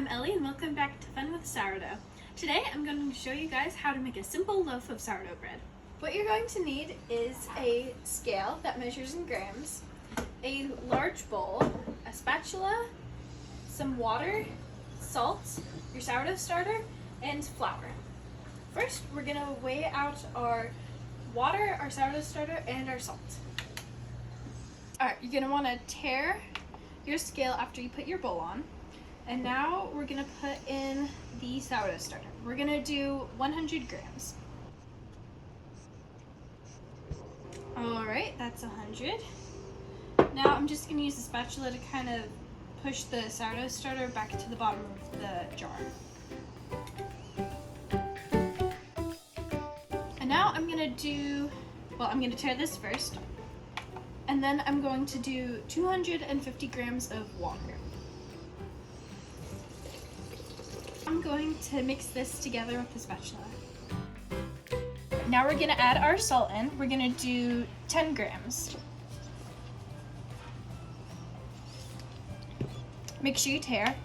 I'm Ellie and welcome back to Fun with Sourdough. Today I'm going to show you guys how to make a simple loaf of sourdough bread. What you're going to need is a scale that measures in grams, a large bowl, a spatula, some water, salt, your sourdough starter, and flour. First, we're going to weigh out our water, our sourdough starter, and our salt. Alright, you're going to want to tare your scale after you put your bowl on. And now we're going to put in the sourdough starter. We're going to do 100 grams. Alright, that's 100. Now I'm just going to use the spatula to kind of push the sourdough starter back to the bottom of the jar. And now I'm going to tear this first. And then I'm going to do 250 grams of water. I'm going to mix this together with the spatula. Now we're going to add our salt in. We're going to do 10 grams. Make sure you tare.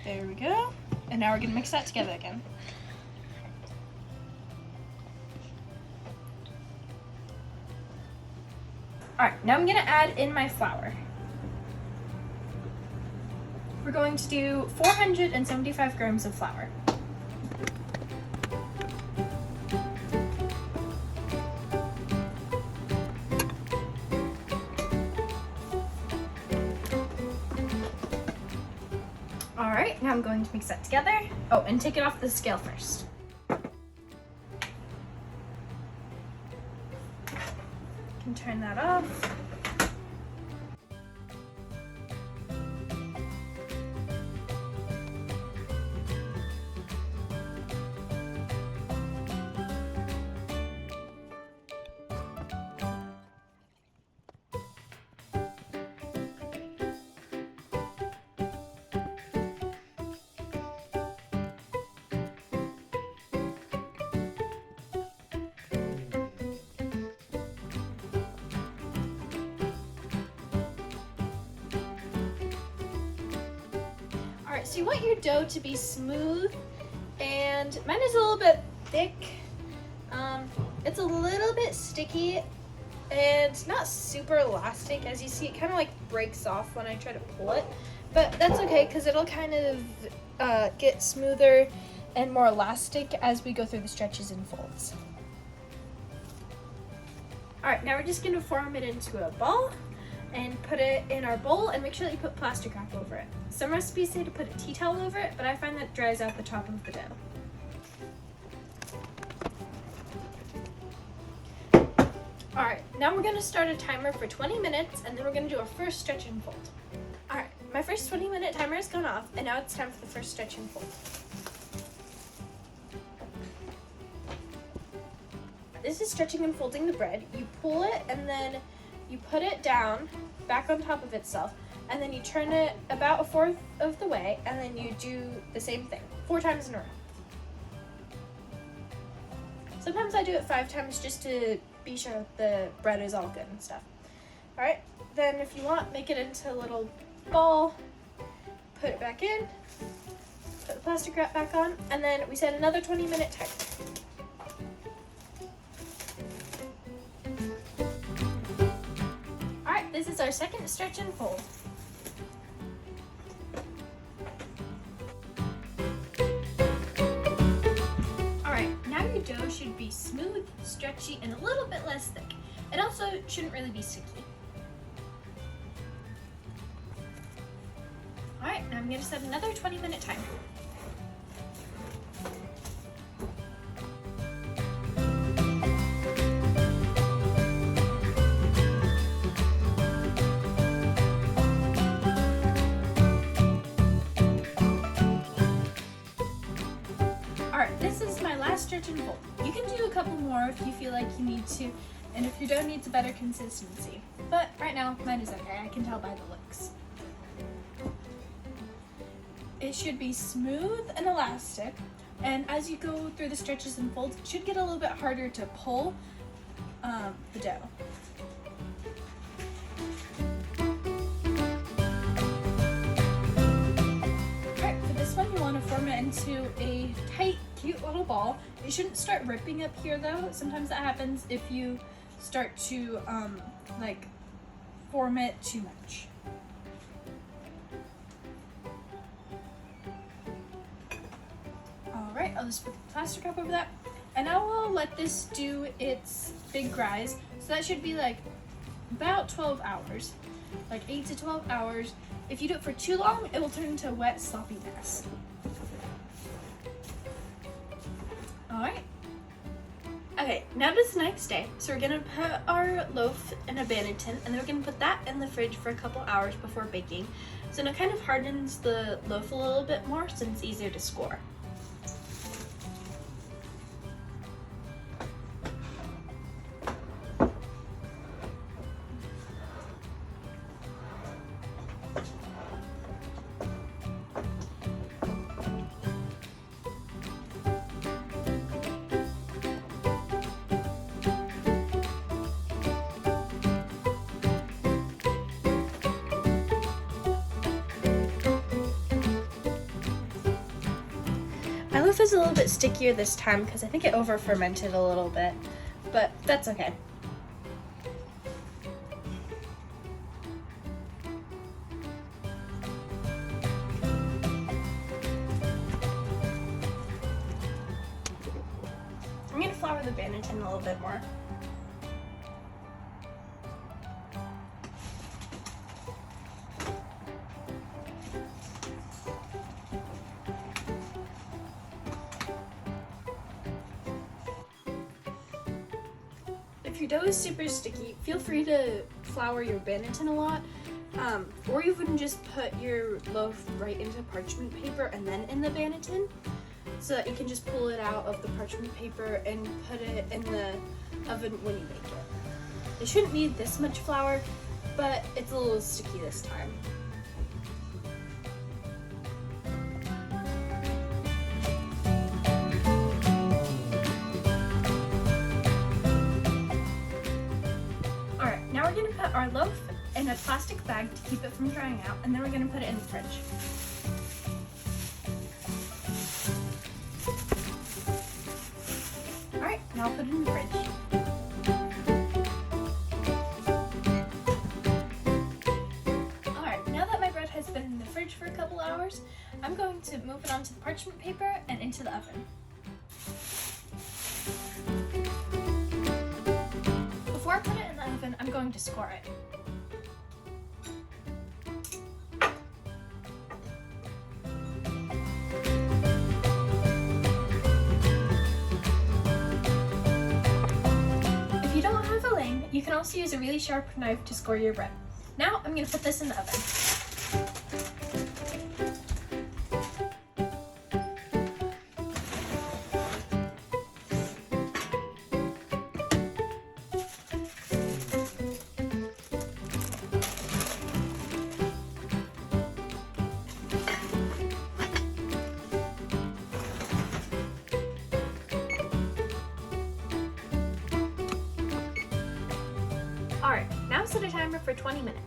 There we go. And now we're going to mix that together again. Alright, now I'm going to add in my flour. We're going to do 475 grams of flour. Alright, now I'm going to mix that together. Oh, and take it off the scale first. Can turn that off. Alright, so you want your dough to be smooth, and mine is a little bit thick. It's a little bit sticky and not super elastic. As you see, it kind of like breaks off when I try to pull it, but that's okay because it'll kind of get smoother and more elastic as we go through the stretches and folds. Alright, now we're just going to form it into a ball and put it in our bowl, and make sure that you put plastic wrap over it. Some recipes say to put a tea towel over it, but I find that dries out the top of the dough. Alright, now we're going to start a timer for 20 minutes, and then we're going to do our first stretch and fold. Alright, my first 20-minute timer has gone off, and now it's time for the first stretch and fold. This is stretching and folding the bread. You pull it, and then you put it down, back on top of itself, and then you turn it about a fourth of the way, and then you do the same thing 4 times in a row. Sometimes I do it 5 times just to be sure that the bread is all good and stuff. Alright, then if you want, make it into a little ball, put it back in, put the plastic wrap back on, and then we set another 20-minute timer. This is our second stretch and fold. Alright, now your dough should be smooth, stretchy, and a little bit less thick. It also shouldn't really be sticky. Alright, now I'm going to set another 20-minute timer. This is my last stretch and fold. You can do a couple more if you feel like you need to, and if your dough needs a better consistency. But right now, mine is okay. I can tell by the looks. It should be smooth and elastic, and as you go through the stretches and folds, it should get a little bit harder to pull the dough. you want to form it into a tight, cute little ball. It shouldn't start ripping up here though. Sometimes that happens if you start to like form it too much. Alright, I'll just put the plaster cup over that. And now we'll let this do its big rise. So that should be like about 12 hours. Like 8 to 12 hours. If you do it for too long, it will turn into a wet, sloppy mess. Alright. Okay, now it's the next day. So we're gonna put our loaf in a banded tin, and then we're gonna put that in the fridge for a couple hours before baking. So it kind of hardens the loaf a little bit more since it's easier to score. My loaf is a little bit stickier this time because I think it over fermented a little bit, but that's okay. I'm going to flour the banded tin a little bit more. If your dough is super sticky, feel free to flour your banded tin a lot, or you can just put your loaf right into parchment paper and then in the banded tin, so that you can just pull it out of the parchment paper and put it in the oven when you bake it. It shouldn't need this much flour, but it's a little sticky this time. Now we're going to put our loaf in a plastic bag to keep it from drying out, and then we're going to put it in the fridge. Alright, now I'll put it in the fridge. Alright, now that my bread has been in the fridge for a couple hours, I'm going to move it onto the parchment paper and into the oven. Before I put it in the oven, I'm going to score it. If you don't have a lathe, you can also use a really sharp knife to score your bread. Now I'm going to put this in the oven. Alright, now set a timer for 20 minutes.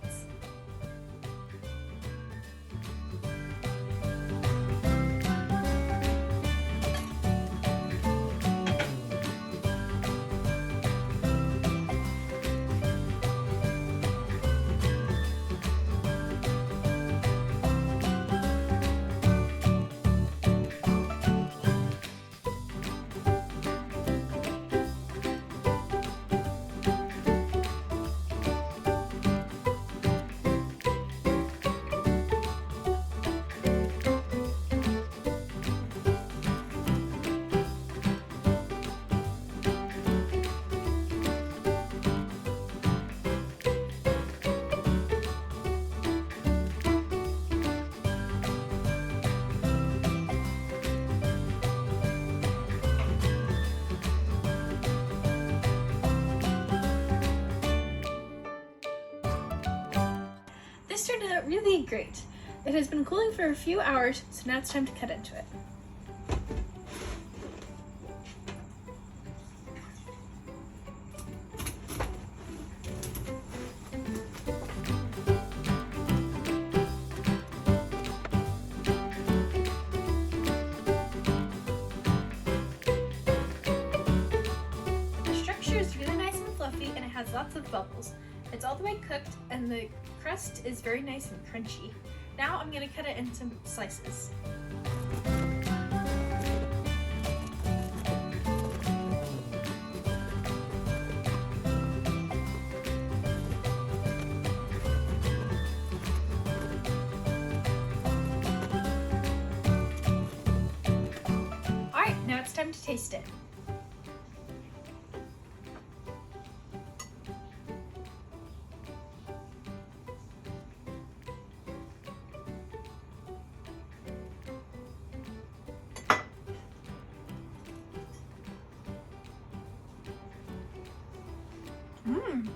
This turned out really great. It has been cooling for a few hours, so now it's time to cut into it. has lots of bubbles. It's all the way cooked and the crust is very nice and crunchy. Now I'm going to cut it into slices. Alright, now it's time to taste it.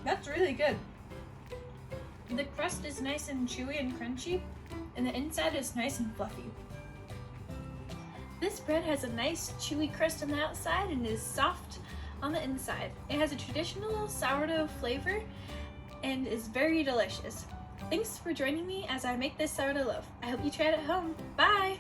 That's really good. The crust is nice and chewy and crunchy, and the inside is nice and fluffy. This bread has a nice chewy crust on the outside and is soft on the inside. It has a traditional sourdough flavor and is very delicious. Thanks for joining me as I make this sourdough loaf. I hope you try it at home. Bye!